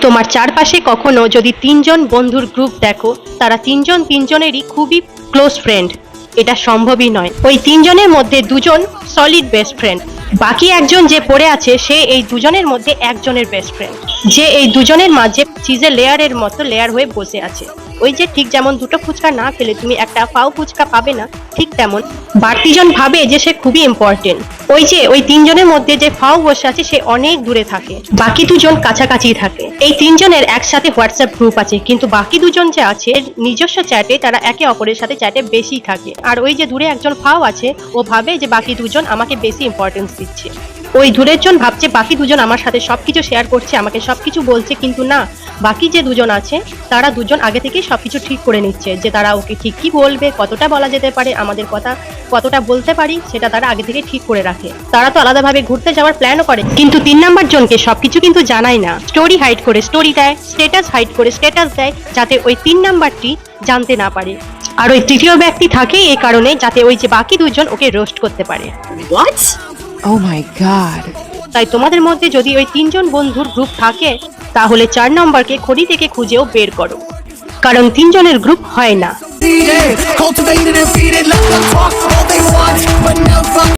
তোমার চারপাশে কখনো যদি তিনজন বন্ধুর গ্রুপ দেখো, তারা তিনজন তিনজনেরই খুবই ক্লোজ ফ্রেন্ড, এটা সম্ভবই নয়। ওই তিনজনের মধ্যে দুজন সলিড বেস্ট ফ্রেন্ড, বাকি একজন যে পড়ে আছে সে এই দুজনের মধ্যে একজনের বেস্ট ফ্রেন্ড, যে এই দুজনের মাঝে চিজের লেয়ারের মতো লেয়ার হয়ে বসে আছে। ওই যে ঠিক যেমন দুটো ফুচকা না খেলে তুমি একটা পাও ফুচকা পাবে না, ঠিক তেমন বাড়তিজন ভাবে যে সে খুবই ইম্পর্টেন্ট। ওই যে ওই তিনজনের মধ্যে যে ফাও বসে আছে সে অনেক দূরে থাকে, বাকি দুজন কাছাকাছি থাকে। এই তিনজনের একসাথে হোয়াটসঅ্যাপ গ্রুপ আছে, কিন্তু বাকি দুজন যে আছে নিজস্ব চ্যাটে তারা একে অপরের সাথে চ্যাটে বেশি থাকে। আর ওই যে দূরে একজন ফাও আছে, ও ভাবে যে বাকি দুজন আমাকে বেশি ইম্পর্টেন্স দিচ্ছে। ওই দূরের জন ভাবছে বাকি দুজন আমার সাথে সবকিছু শেয়ার করছে, আমাকে সবকিছু বলছে, কিন্তু না, বাকি যে দুজন আছে তারা দুজন আগে থেকেই সবকিছু ঠিক করে নিচ্ছে, যে তারা ওকে ঠিক কি বলবে, কতটা বলা যেতে পারে, আমাদের কথা কতটা বলতে পারি সেটা তারা আগে থেকে ঠিক করে রাখে। তারা তো আলাদাভাবে ঘুরতে যাওয়ার প্ল্যানও করে, কিন্তু 3 নাম্বার জনকে সবকিছু কিন্তু জানায় না। স্টোরি হাইড করে স্টোরি দেয়, স্ট্যাটাস হাইড করে স্ট্যাটাস দেয়, যাতে ওই 3 নাম্বারটি জানতে না পারে। আর ওই তৃতীয় ব্যক্তি থাকে এই কারণে যাতে ওই যে বাকি দুজন ওকে রোস্ট করতে পারে। What? Oh my god. তাই তোমাদের মধ্যে যদি ওই তিনজন বন্ধুর গ্রুপ থাকে, তাহলে 4 নম্বরকে খড়ি থেকে খুঁজেও বের করো, কারণ তিনজনের গ্রুপ হয় না। Cultivated and feed it, let them talk all they want, but never